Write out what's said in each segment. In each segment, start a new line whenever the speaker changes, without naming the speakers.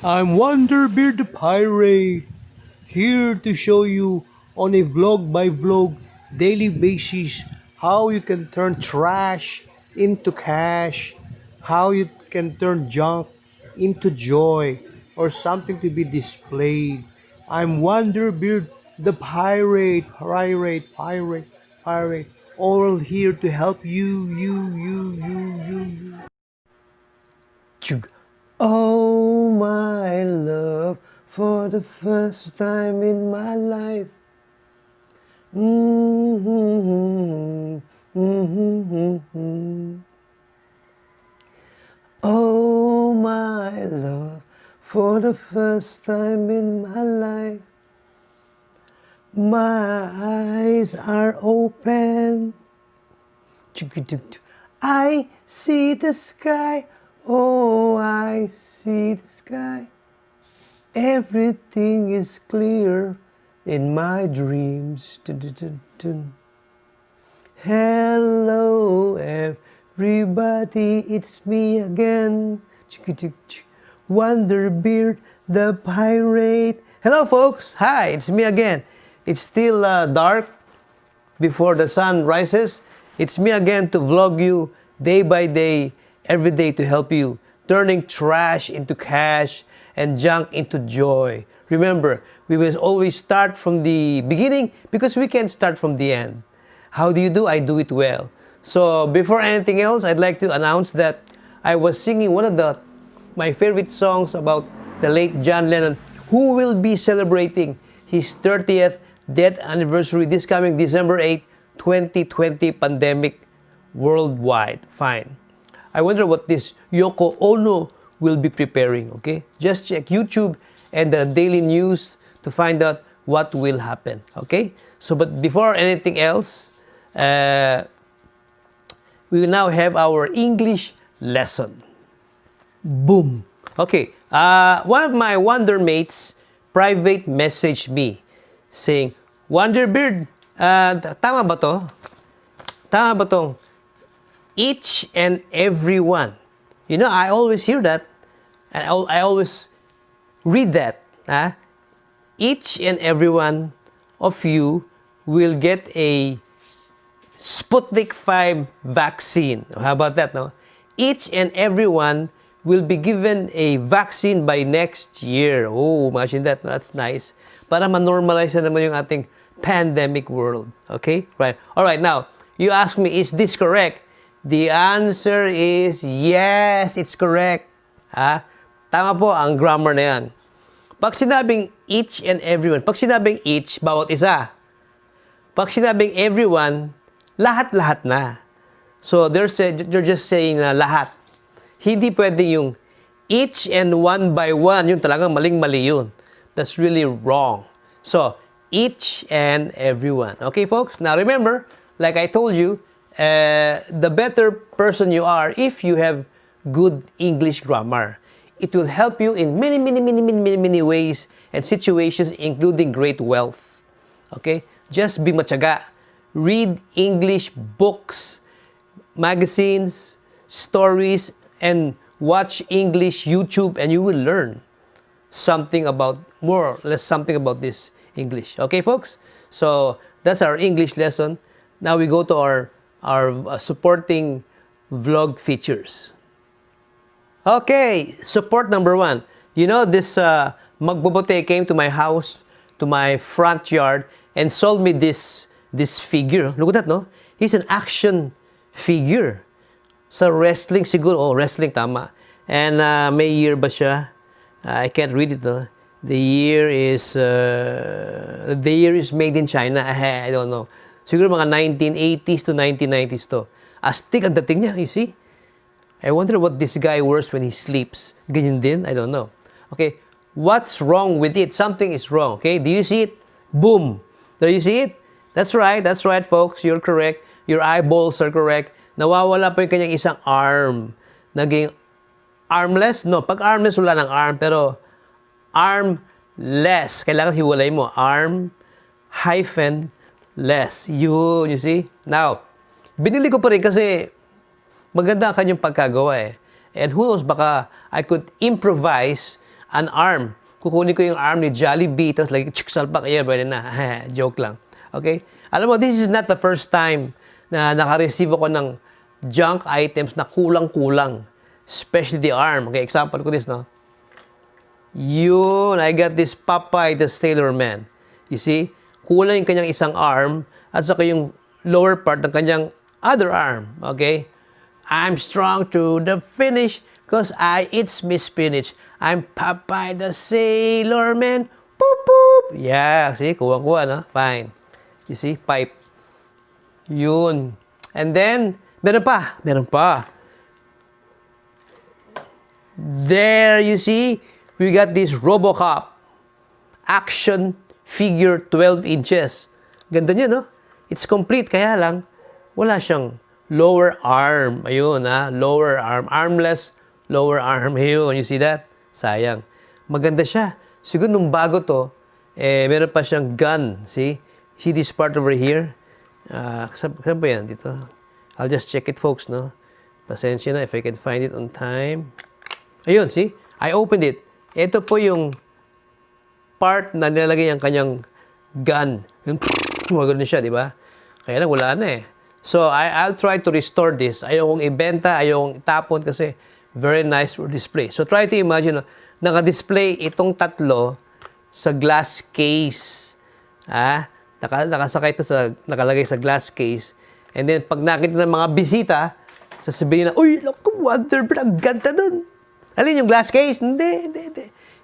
I'm Wonderbeard the Pirate, here to show you on a vlog by vlog daily basis how you can turn trash into cash, how you can turn junk into joy or something to be displayed. I'm Wonderbeard the Pirate, all here to help you.
Chug. Oh, my love, for the first time in my life. Mm-hmm, mm-hmm. Oh, my love, for the first time in my life. My eyes are open. I see the sky. Oh, I see the sky. Everything is clear in my dreams. Hello, everybody, it's me again. Wonderbeard the Pirate. Hello, folks. Hi, it's me again. It's still dark before the sun rises. It's me again to vlog you day by day, every day to help you, turning trash into cash and junk into joy. Remember, we will always start from the beginning because we can start from the end. How do you do? I do it well. So before anything else, I'd like to announce that I was singing one of my favorite songs about the late John Lennon, who will be celebrating his 30th death anniversary this coming December 8, 2020 pandemic worldwide. Fine. I wonder what this Yoko Ono will be preparing, okay? Just check YouTube and the daily news to find out what will happen, okay? So, but before anything else, we will now have our English lesson. Boom. Okay, one of my Wonder mates private messaged me saying, Wonderbeard, tama ba to? Tama ba tong each and every one? You know, I always hear that. And I always read that. Each and every one of you will get a Sputnik 5 vaccine. How about that, no? Each and every one will be given a vaccine by next year. Oh, imagine that. That's nice. Para ma-normalize na naman yung ating pandemic world. Okay? Right. All right. Now, you ask me, is this correct? The answer is yes, it's correct. Tama po ang grammar na yan. Pag sinabing each and everyone, pag sinabing each, bawat isa. Pag sinabing everyone, lahat-lahat na. So, they're just saying na lahat. Hindi pwede yung each and one by one. Yun talagang maling-mali yun. That's really wrong. So, each and everyone. Okay, folks? Now, remember, like I told you, the better person you are if you have good English grammar. It will help you in many ways and situations, including great wealth. Okay? Just be matyaga. Read English books, magazines, stories, and watch English YouTube, and you will learn something about, more or less something about this English. Okay, folks? So, that's our English lesson. Now we go to our supporting vlog features. Okay, support number 1. You know, this magbobote came to my house, to my front yard, and sold me this figure. Look at that, no? He's an action figure. Sa wrestling siguro. Oh, wrestling, tama. And may year ba siya? I can't read it, no? The year is made in China. I don't know. Siguro mga 1980s to 1990s to. Astig ang dating niya, you see? I wonder what this guy wears when he sleeps. Ganyan din? I don't know. Okay, what's wrong with it? Something is wrong, okay? Do you see it? Boom! Do you see it? That's right, folks. You're correct. Your eyeballs are correct. Nawawala pa yung kanyang isang arm. Naging armless? No, pag armless, wala ng arm. Pero armless. Kailangan hiwalay mo. Arm hyphen less. You see? Now, binili ko pa rin kasi maganda ang kanyang pagkagawa eh. And who knows, baka I could improvise an arm. Kukunin ko yung arm ni Jollibee, tapos like, salpak, yeah, pwede na. Joke lang. Okay? Alam mo, this is not the first time na naka-receive ako ng junk items na kulang-kulang. Especially the arm. Okay, example ko this, no? Yun, I got this Popeye the Sailor Man. You see? Kulang yung kanyang isang arm at saka yung lower part ng kanyang other arm. Okay? I'm strong to the finish because I eat me spinach. I'm Popeye the Sailor Man. Poop, poop. Yeah, see? Kuha-kuha, no? Fine. You see? Pipe. Yun. And then, meron pa. There, you see? We got this Robocop. Action figure 12 inches. Ganda niya, no? It's complete, kaya lang, wala siyang lower arm. Ayun, ha? Lower arm. Armless, lower arm. Ayun, you see that? Sayang. Maganda siya. Siguro nung bago to, meron pa siyang gun. See? See this part over here? Saan ba yan? Dito. I'll just check it, folks, no? Pasensya na if I can find it on time. Ayun, see? I opened it. Ito po yung part na nilalagay ang kanyang gun. Yung magano siya, di ba? Kaya lang, wala na eh. So, I'll try to restore this. Ayokong ibenta, ayokong itapon kasi very nice for display. So, try to imagine, naka-display itong tatlo sa glass case. Nakasakay ito nakalagay sa glass case. And then, pag nakita ng mga bisita, sasabihin na, uy, look, Wonderbird, ang ganda nun. Alin yung glass case? Hindi.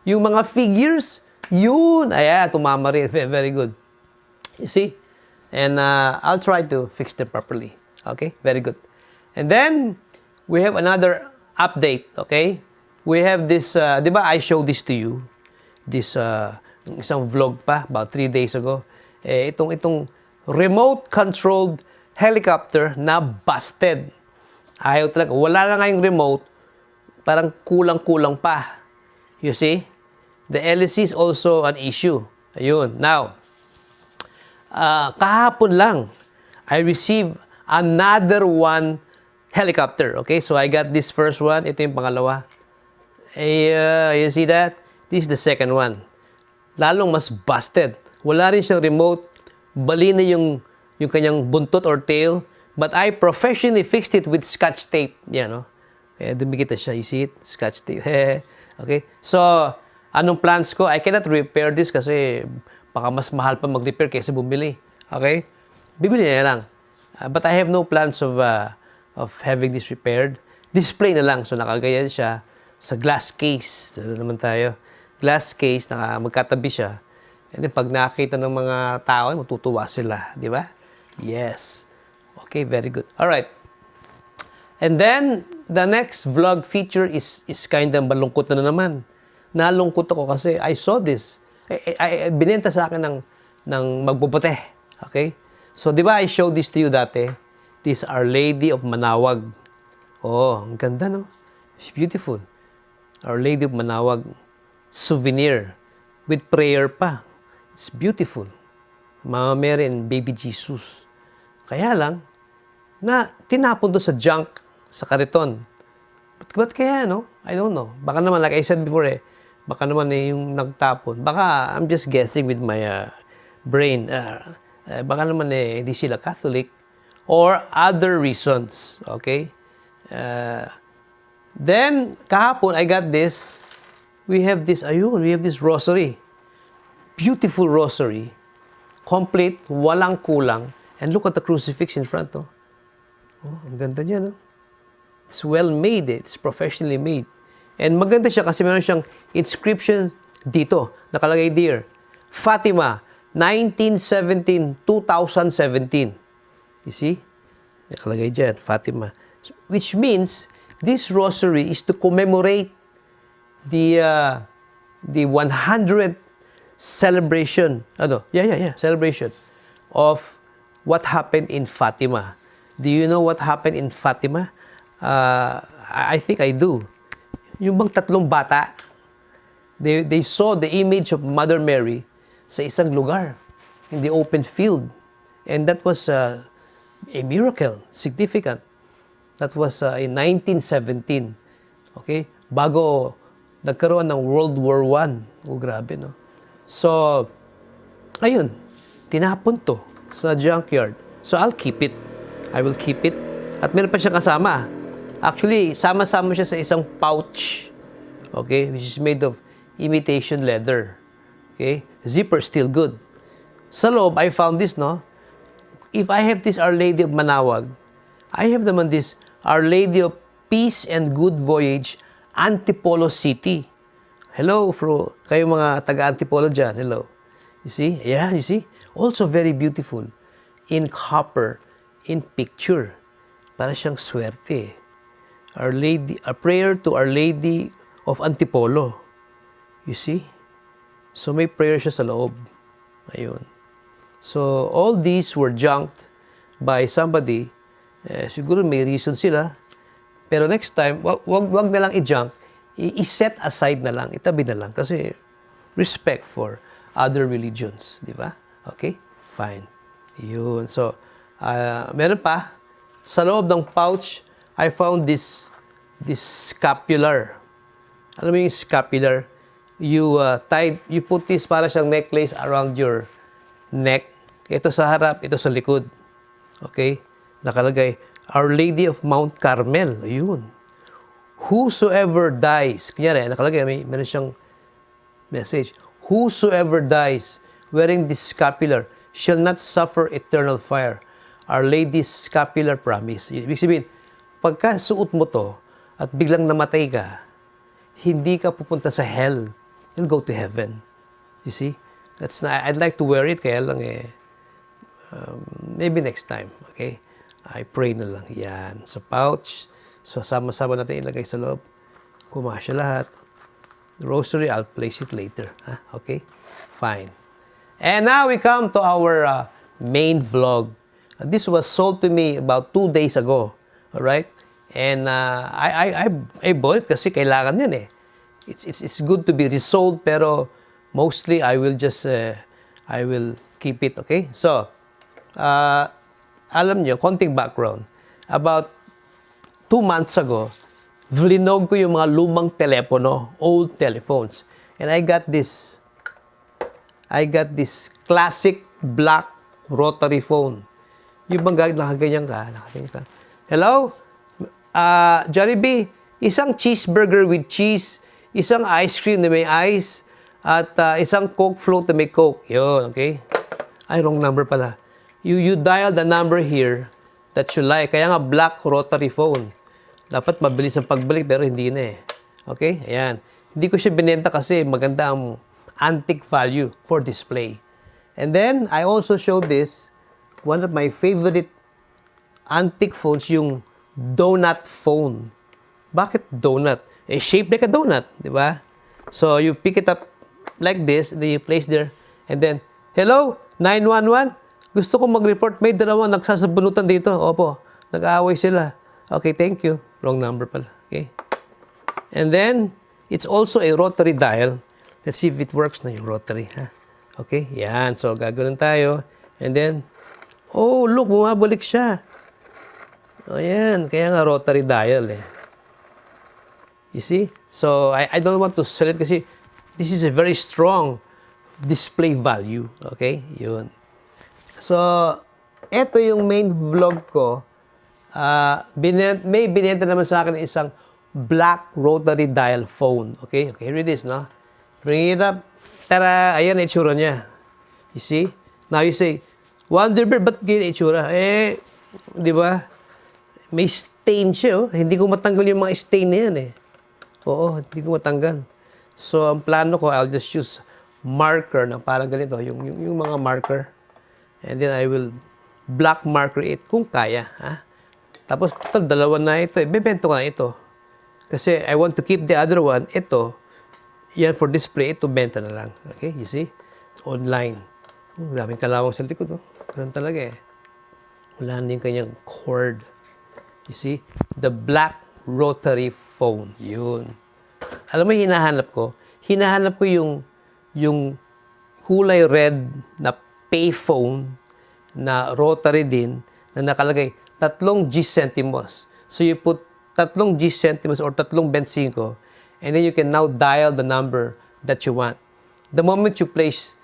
Yung mga figures, yun. Ayan, tumama rin. Very good. You see? And I'll try to fix them properly. Okay? Very good. And then, we have another update. Okay? We have this, di ba I showed this to you? This, isang vlog pa, about 3 days ago. Itong remote-controlled helicopter na busted. Ayaw talaga. Wala na nga yung remote. Parang kulang-kulang pa. You see? The LEC is also an issue. Ayun. Now, kahapon lang, I received another one helicopter. Okay? So, I got this first one. Ito yung pangalawa. You see that? This is the second one. Lalong mas busted. Wala rin siyang remote. Bali na yung kanyang buntot or tail. But I professionally fixed it with scotch tape. Yan, no? Kaya dumikit na siya. You see it? Scotch tape. Okay? So, anong plans ko? I cannot repair this kasi baka mas mahal pa mag-repair kaysa bumili. Okay? Bibili na lang. But I have no plans of having this repaired. Display na lang. So, nakagayan siya sa glass case. Ito naman tayo. Glass case, magkatabi siya. And then, pag nakita ng mga tao, matutuwa sila. Di ba? Yes. Okay, very good. Alright. And then, the next vlog feature is kind of malungkot na naman. Nalungkot ako kasi I saw this. Binenta sa akin ng magbubote. Okay? So, di ba I showed this to you dati? This Our Lady of Manawag. Oh, ang ganda, no? It's beautiful. Our Lady of Manawag souvenir with prayer pa. It's beautiful. Mama Mary and Baby Jesus. Kaya lang, na tinapon doon sa junk, sa kariton. Ba't kaya, no? I don't know. Baka naman, like I said before baka naman yung nagtapon. Baka, I'm just guessing with my brain. Baka naman hindi sila Catholic or other reasons. Okay? Then, kahapon, I got this. We have this rosary. Beautiful rosary. Complete, walang kulang. And look at the crucifix in front, no? Oh, ang ganda niya, no? It's well made, It's professionally made. And maganda siya kasi meron siyang inscription dito. Nakalagay there. Fatima, 1917-2017. You see? Nakalagay dyan, Fatima. Which means, this rosary is to commemorate the 100th celebration. Celebration of what happened in Fatima. Do you know what happened in Fatima? I think I do. Yung bang tatlong bata, they saw the image of Mother Mary sa isang lugar, in the open field. And that was a miracle, significant. That was in 1917. Okay? Bago nagkaroon ng World War I. Oh, grabe, no? So, ayun, tinapon to sa junkyard. So, I'll keep it. I will keep it. At meron pa siyang kasama. Actually, sama-sama siya sa isang pouch. Okay? Which is made of imitation leather. Okay? Zipper still good. Sa loob, I found this, no? If I have this Our Lady of Manawag, I have naman this Our Lady of Peace and Good Voyage, Antipolo City. Hello, kayo mga taga-Antipolo dyan. Hello. You see? Yeah, you see? Also very beautiful. In copper, in picture. Para siyang swerte. Our Lady, a prayer to Our Lady of Antipolo. You see? So may prayer siya sa loob. Ayun. So all these were junked by somebody. Siguro may reason sila. Pero next time, wag na lang i-junk. I-set aside na lang. Itabi na lang. Kasi respect for other religions. Di ba? Okay? Fine. Yun. So, meron pa. Sa loob ng pouch, I found this scapular. Alam mo yung scapular? You put this para siyang necklace around your neck. Ito sa harap, ito sa likod. Okay? Nakalagay, Our Lady of Mount Carmel. Ayun. Whosoever dies, kunyari, nakalagay, meron siyang message. Whosoever dies wearing this scapular shall not suffer eternal fire. Our Lady's scapular promise. Ibig sabihin, pagka suot mo to at biglang namatay ka, hindi ka pupunta sa hell. You'll go to heaven. You see? I'd like to wear it, kaya lang maybe next time. Okay? I pray na lang. Yan. Sa pouch. So, sama-sama natin ilagay sa loob. Kumasya lahat. The rosary, I'll place it later. Okay? Fine. And now we come to our main vlog. This was sold to me about 2 days ago. Alright? And I bought it kasi kailangan yan eh. It's good to be resold, pero mostly I will just I will keep it. Okay? So, alam nyo, konting background. About 2 months ago, vlinog ko yung mga lumang telepono, old telephones. And I got this classic black rotary phone. Yung bang nakaganyan ka. Hello? Jollibee, isang cheeseburger with cheese, isang ice cream na may ice, at isang Coke float na may Coke. Yun, okay? Ay, wrong number pala. You dial the number here that you like. Kaya nga black rotary phone. Dapat mabilis ang pagbalik pero hindi na eh. Okay? Ayan. Hindi ko siya binenta kasi maganda ang antique value for display. And then, I also showed this. One of my favorite antique phones, yung donut phone. Bakit donut? Shaped like a donut, di ba? So, you pick it up like this, then you place there, and then, hello, 911? Gusto ko mag-report, may dalawang nagsasabunutan dito. Opo, nag-aaway sila. Okay, thank you. Wrong number pala. Okay. And then, it's also a rotary dial. Let's see if it works na yung rotary. Okay, yan. So, gagawin tayo. And then, oh, look, bumabalik siya. O, yan. Kaya nga rotary dial eh. You see? So, I don't want to sell it kasi this is a very strong display value. Okay? Yun. So, eto yung main vlog ko. May binenta naman sa akin isang black rotary dial phone. Okay? Okay, here it is, no? Bring it up. Tara! Ayan na itsura niya. You see? Now you say, Wonderbird, ba't ganyan itsura? Di ba? May stain siya, oh. Hindi ko matanggal yung mga stain na yan, eh. Oo, hindi ko matanggal. So, ang plano ko, I'll just use marker na parang ganito, yung mga marker. And then I will black marker it kung kaya. Tapos, total, dalawa na ito. Bebento ko na ito. Kasi I want to keep the other one. Ito, yan for display. Ito, benta na lang. Okay, you see? Online. Daming kalawang sa likod. Ganun talaga eh. Wala na yung kanyang cord. You see? The black rotary phone. Yun. Alam mo, hinahanap ko yung kulay red na payphone na rotary din na nakalagay 3 G centimos. So you put 3 G centimos or 3.25 And then you can now dial the number that you want. The moment you place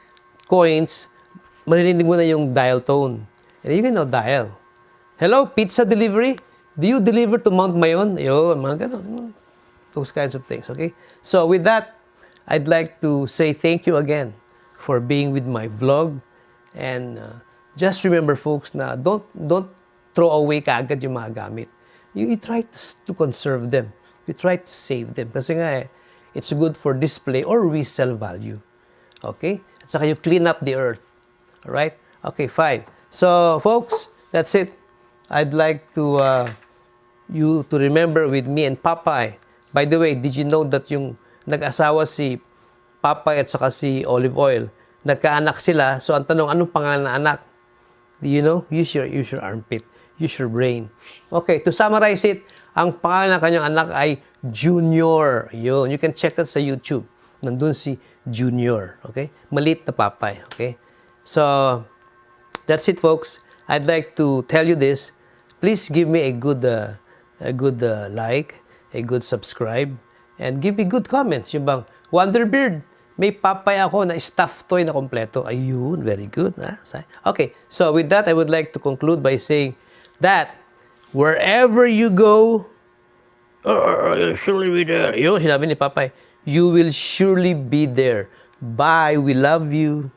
coins, maririnig mo na yung dial tone. And you can now dial. Hello, pizza delivery? Do you deliver to Mount Mayon? Yun, mga ganun. Those kinds of things, okay? So with that, I'd like to say thank you again for being with my vlog. And just remember, folks, na don't throw away kaagad yung mga gamit. You try to conserve them. You try to save them. Kasi nga it's good for display or resale value. Okay? At saka you clean up the earth. Alright? Okay, fine. So, folks, that's it. I'd like to you to remember with me and Papay. By the way, did you know that yung nag-asawa si Papay at saka si Olive Oil, nagkaanak sila. So, ang tanong, anong pangalan ng anak? Do you know? Use your armpit. Use your brain. Okay, to summarize it, ang pangalan ng kanyang anak ay Junior. Yun. You can check that sa YouTube. Nandun si Junior. Okay? Maliit na Papay. Okay? So, that's it, folks. I'd like to tell you this. Please give me a good like, a good subscribe, and give me good comments. Yung bang, Wonderbeard, may Papay ako na stuffed toy na kompleto. Ayun, very good. Ha? Okay, so with that, I would like to conclude by saying that wherever you go, you'll surely be there. Yun, sinabi ni Papay, you will surely be there. Bye. We love you.